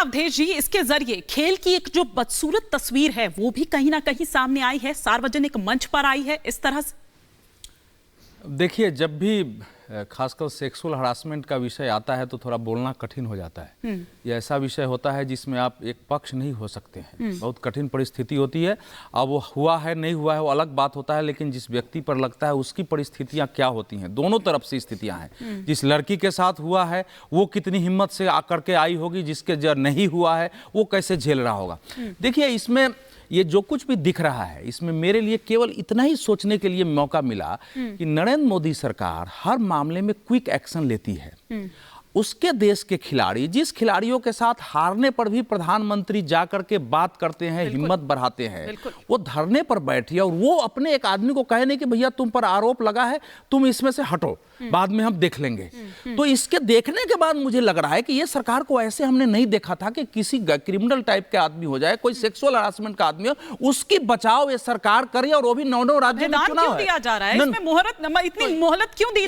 अवधेश जी, इसके जरिए खेल की एक जो बदसूरत तस्वीर है वो भी कहीं ना कहीं सामने आई है, सार्वजनिक मंच पर आई है इस तरह से। देखिए, जब भी खासकर सेक्सुअल हरासमेंट का विषय आता है तो थोड़ा बोलना कठिन हो जाता है। ये ऐसा विषय होता है जिसमें आप एक पक्ष नहीं हो सकते हैं, बहुत कठिन परिस्थिति होती है। अब वो हुआ है नहीं हुआ है वो अलग बात होता है, लेकिन जिस व्यक्ति पर लगता है उसकी परिस्थितियां क्या होती हैं, दोनों तरफ से स्थितियां हैं। जिस लड़की के साथ हुआ है वो कितनी हिम्मत से आकर के आई होगी, जिसके जो नहीं हुआ है वो कैसे झेल रहा होगा। देखिए, इसमें ये जो कुछ भी दिख रहा है इसमें मेरे लिए केवल इतना ही सोचने के लिए मौका मिला कि नरेंद्र मोदी सरकार हर मामले में क्विक एक्शन लेती है। उसके देश के खिलाड़ी, जिस खिलाड़ियों के साथ हारने पर भी प्रधानमंत्री जाकर के बात करते हैं, हिम्मत बढ़ाते हैं, वो धरने पर बैठे और वो अपने एक आदमी को कहे नहीं कि भैया तुम पर आरोप लगा है, तुम इसमें से हटो, बाद में हम देख लेंगे। तो इसके देखने के बाद मुझे लग रहा है कि ये सरकार को ऐसे हमने नहीं देखा था कि किसी क्रिमिनल टाइप के आदमी हो जाए, कोई सेक्सुअल हरासमेंट का आदमी हो, उसकी बचाव ये सरकार करे। और वो भी 9 राज्यों में चुनाव दिया जा रहा है, इसमें मोहलत, इतनी मोहलत क्यों दी?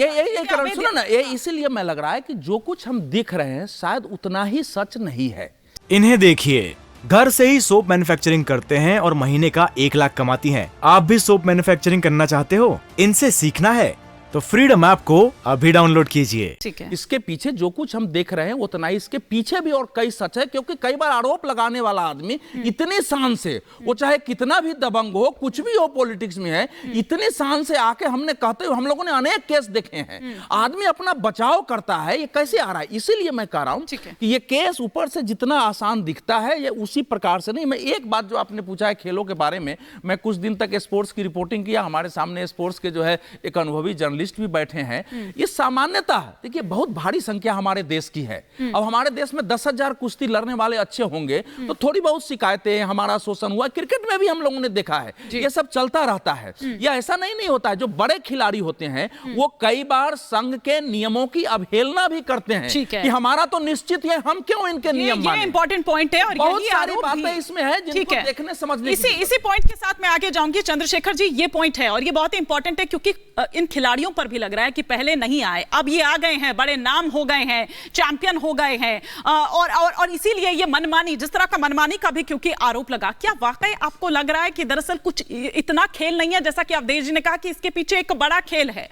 सुनो ना, ये इसीलिए मैं लग रहा है कि जो कुछ हम दिख रहे हैं शायद उतना ही सच नहीं है। इन्हें देखिए, घर से ही सोप मैन्युफैक्चरिंग करते हैं और महीने का 1 लाख कमाती हैं। आप भी सोप मैन्युफैक्चरिंग करना चाहते हो? इनसे सीखना है तो फ्रीडम ऐप को अभी डाउनलोड कीजिए। ठीक है। इसके पीछे जो कुछ हम देख रहे हैं उतना ही इसके पीछे भी और कई सच है, क्योंकि कई बार आरोप लगाने वाला आदमी इतनी शान से, वो चाहे कितना भी दबंग हो, कुछ भी हो पॉलिटिक्स में है, इतनी शान से आके हमने कहते हुए हम लोगों ने अनेक केस देखे हैं, आदमी अपना बचाव करता है। ये कैसे आ रहा है? इसीलिए मैं कह रहा हूं कि ये केस ऊपर से जितना आसान दिखता है ये उसी प्रकार से नहीं। मैं एक बात जो आपने पूछा है खेलों के बारे में, मैं कुछ दिन तक स्पोर्ट्स की रिपोर्टिंग किया, हमारे सामने स्पोर्ट्स के जो है एक अनुभवी जर्नलिस्ट भी बैठे हैं। ये सामान्यता देखिए बहुत भारी संख्या हमारे देश की है। अब हमारे देश में 10,000 कुश्ती लड़ने वाले अच्छे होंगे तो थोड़ी बहुत शिकायतें, हमारा शोषण हुआ, क्रिकेट में भी हम लोगों ने देखा है, ये सब चलता रहता है। यह ऐसा नहीं होता है। जो बड़े खिलाड़ी होते हैं वो कई बार संघ के नियमों की अवहेलना भी करते हैं कि हमारा तो निश्चित है, हम क्यों इनके नियम मानें। ये इंपॉर्टेंट पॉइंट है और बहुत सारी बातें इसमें है जिनको देखने समझने इसी पॉइंट के साथ मैं आगे जाऊंगी। चंद्रशेखर जी, ये पॉइंट है और ये बहुत इंपॉर्टेंट है, क्योंकि इन खिलाड़ियों पर भी लग रहा है कि पहले नहीं आए, अब ये आ गए हैं, बड़े नाम हो गए हैं, चैंपियन हो गए हैं, और इसीलिए ये मनमानी, जिस तरह का मनमानी का भी क्योंकि आरोप लगा। क्या वाकई आपको लग रहा है कि दरअसल कुछ इतना खेल नहीं है, जैसा कि अवधेश जी ने कहा कि इसके पीछे एक बड़ा खेल है?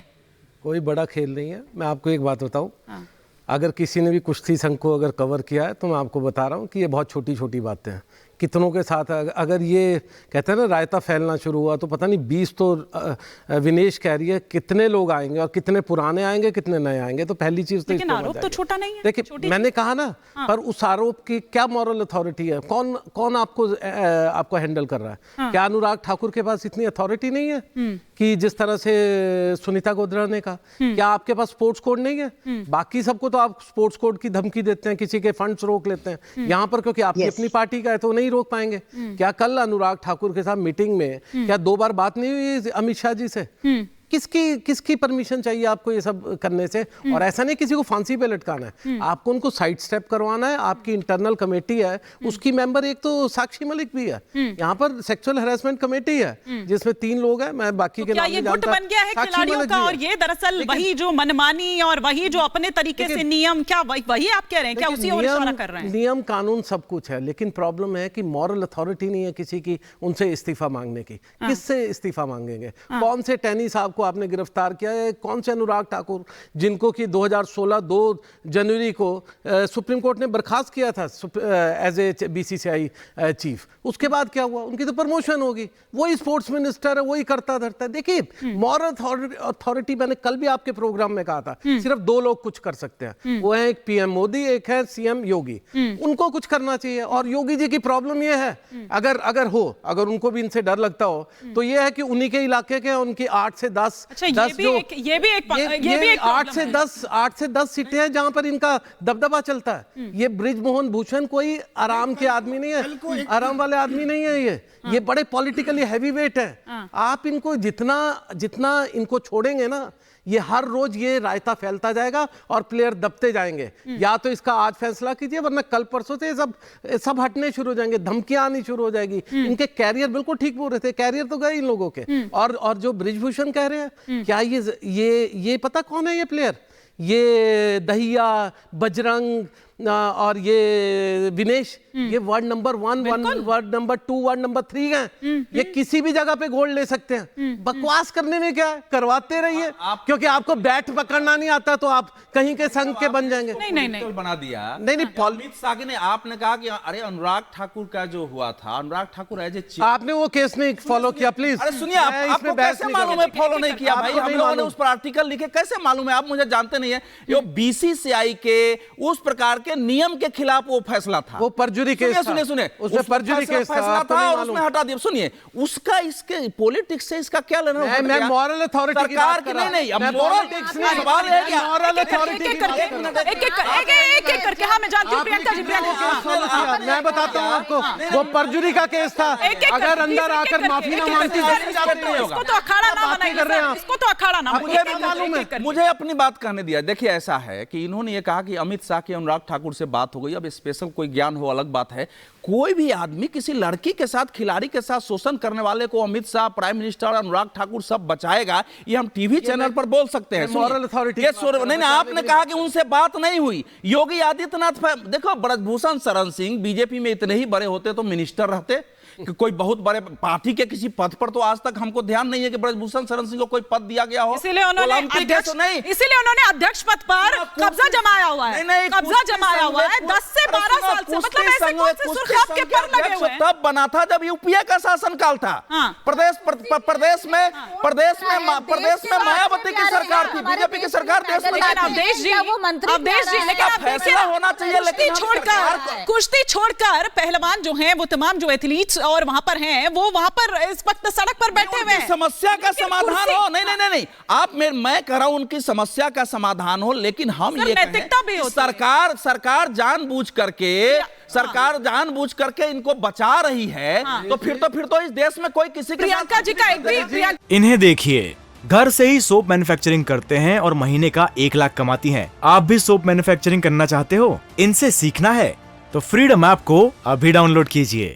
कोई बड़ा खेल नहीं है। मैं आपको एक बात बताऊं, अगर किसी ने भी कुश्ती संघ को अगर कवर किया है तो मैं आपको बता रहा हूं कि ये बहुत छोटी छोटी बातें हैं। कितनों के साथ अगर ये कहते हैं ना रायता फैलना शुरू हुआ तो पता नहीं 20 तो विनेश कह रही है कितने लोग आएंगे और कितने पुराने आएंगे कितने नए आएंगे। तो पहली चीज तो लेकिन आरोप तो छोटा नहीं है। देखिए, मैंने कहा ना, पर उस आरोप की क्या मॉरल अथॉरिटी है? कौन आपको हैंडल कर रहा है? क्या अनुराग ठाकुर के पास इतनी अथॉरिटी नहीं है कि जिस तरह से सुनीता गोधरा ने कहा? क्या आपके पास स्पोर्ट्स कोड नहीं है? बाकी सबको तो आप स्पोर्ट्स कोड की धमकी देते हैं, किसी के फंड्स रोक लेते हैं, यहाँ पर क्योंकि आपकी अपनी पार्टी का है तो नहीं रोक पाएंगे। क्या कल अनुराग ठाकुर के साथ मीटिंग में क्या 2 बार बात नहीं हुई अमित शाह जी से? किसकी परमिशन चाहिए आपको ये सब करने से? और ऐसा नहीं किसी को फांसी पे लटकाना है, आपको उनको साइड स्टेप करवाना है। आपकी इंटरनल कमेटी है, उसकी मेंबर एक तो साक्षी मलिक भी है। यहाँ पर सेक्सुअल हैरेसमेंट कमेटी है जिसमें 3 लोग हैं, मैं बाकी के नाम नहीं जानता। गुट बन गया है खिलाड़ियों का, और ये दरअसल वही जो मनमानी और वही जो अपने तरीके से नियम, क्या वही आप कह रहे हैं? क्या उसी ओर इशारा कर रहे हैं? नियम कानून सब कुछ है, लेकिन प्रॉब्लम है कि मॉरल अथॉरिटी नहीं है किसी की उनसे इस्तीफा मांगने की। किससे इस्तीफा मांगेंगे? कौन से टेनिस साहब को आपने गिरफ्तार किया है? कौन से अनुराग ठाकुर जिनको कि 2016 2 जनवरी को सुप्रीम कोर्ट ने बर्खास्त किया था एज ए बीसीसीआई चीफ? उसके बाद क्या हुआ? उनकी तो प्रमोशन होगी, वही स्पोर्ट्स मिनिस्टर है, वही करता धरता है। देखिए, मॉरल अथॉरिटी मैंने कल भी आपके प्रोग्राम में कहा था, सिर्फ 2 लोग कुछ कर सकते हैं, वो है एक पीएम मोदी, एक है सीएम योगी। उनको कुछ करना चाहिए। और योगी जी की प्रॉब्लम ये है, अगर उनको भी इनसे डर लगता हो तो ये है कि उन्हीं के इलाके के उनकी 8 से 10 ये भी एक 8 से 10 सीटें हैं जहां पर इनका दबदबा चलता है। ये बृजमोहन भूषण कोई आराम के आदमी नहीं है, आराम वाले आदमी नहीं है। ये बड़े पॉलिटिकली हैवी वेट है। आप इनको जितना इनको छोड़ेंगे ना, ये हर रोज ये रायता फैलता जाएगा और प्लेयर दबते जाएंगे। या तो इसका आज फैसला कीजिए, वरना कल परसों से सब हटने शुरू हो जाएंगे, धमकियां आनी शुरू हो जाएगी। इनके कैरियर बिल्कुल ठीक बोल रहे थे, कैरियर तो गए इन लोगों के। और जो बृजभूषण कह रहे हैं, क्या ये पता कौन है ये प्लेयर? ये दहिया, बजरंग, और ये विनेश, ये ward number 1, ward number 2, ward number 3 हैं, ये किसी भी जगह पे गोल्ड ले सकते हैं। बकवास करने में क्या है, करवाते रहिए। क्योंकि आपको बैट पकड़ना नहीं आता तो आप कहीं के संघ के बन जाएंगे। नहीं बना दिया। नहीं अमित शाह ने, आपने कहा कि अरे अनुराग ठाकुर का जो हुआ था, अनुराग ठाकुर एज ए आपने वो केस नहीं फॉलो किया, प्लीज। अरे सुनिए, आपको कैसे मालूम है फॉलो नहीं किया भाई? हम लोगों ने उस पर आर्टिकल लिखे, कैसे मालूम है? आप मुझे जानते नहीं है। ये बीसीसीआई के उस प्रकार के नियम के खिलाफ वो फैसला था, वो परजुरी केस था। सुनिए उसमें परजुरी केस फैसला था और उसमें हटा दिया। सुनिए, उसका इसके पॉलिटिक्स से इसका क्या लेना? मैं मॉरल अथॉरिटी की बात कर रहा हूं। नहीं, अब मॉरल सवाल है क्या? मॉरल अथॉरिटी की बात कर रहा हूं। एक करके। हाँ, मैं जानती हूँ प्रियंका जी, मैं बताता हूँ आपको, वो परजुरी का केस था। अगर अंदर आकर माफी ना मांगती इसको तो अखाड़ा ना बनाइए, इसको तो अखाड़ा ना। मुझे भी मालूम है, मुझे अपनी बात कहने दिया। देखिए, ऐसा है कि इन्होंने ये कहा कि अमित शाह की अनुराग ठाकुर से बात हो गई। अब स्पेशल कोई ज्ञान हो अलग बात है। कोई भी आदमी किसी लड़की के साथ, खिलाड़ी के साथ शोषण करने वाले को अमित शाह, प्राइम मिनिस्टर, अनुराग ठाकुर सब बचाएगा, ये हम टीवी चैनल पर बोल सकते हैं। मॉरल अथॉरिटी नहीं, आपने कहा कि उनसे बात नहीं हुई। योगी आदित्यनाथ, देखो ब्रजभूषण शरण सिंह बीजेपी में इतने ही बड़े होते तो मिनिस्टर रहते, कि कोई बहुत बड़े पार्टी के किसी पद पर, तो आज तक हमको ध्यान नहीं है कि ब्रजभूषण शरण सिंह को कोई पद दिया गया हो। इसीलिए उन्होंने अध्यक्ष पद पर कब्जा जमाया हुआ है। कब्जा जमाया हुआ है 10 से 12 साल से। मतलब ऐसे कौन से सुर्ख आपके पर लगे हुए हैं? तब बना था जब यूपीए का शासनकाल था। प्रदेश में मायावती की सरकार थी, बीजेपी की सरकार देश में। अवधेश जी, लेकिन फैसला होना चाहिए। लेकिन कुश्ती छोड़कर पहलवान जो हैं, वो तमाम जो एथलीट्स और वहां पर हैं, वो वहां पर इस वक्त सड़क पर बैठे हुए हैं। समस्या का समाधान हो। नहीं, आप मैं कह रहा हूं उनकी समस्या का समाधान हो, लेकिन हम ये सरकार जानबूझ करके इनको बचा रही है। तो फिर तो इस देश में कोई किसी के साथ। प्रियंका जी का एक भी इन्हें देखिए, घर से ही सोप मैन्युफैक्चरिंग करते हैं और महीने का 1 लाख कमाती हैं। आप भी सोप मैन्युफैक्चरिंग करना चाहते हो? इनसे सीखना है तो फ्रीडम ऐप को अभी डाउनलोड कीजिए।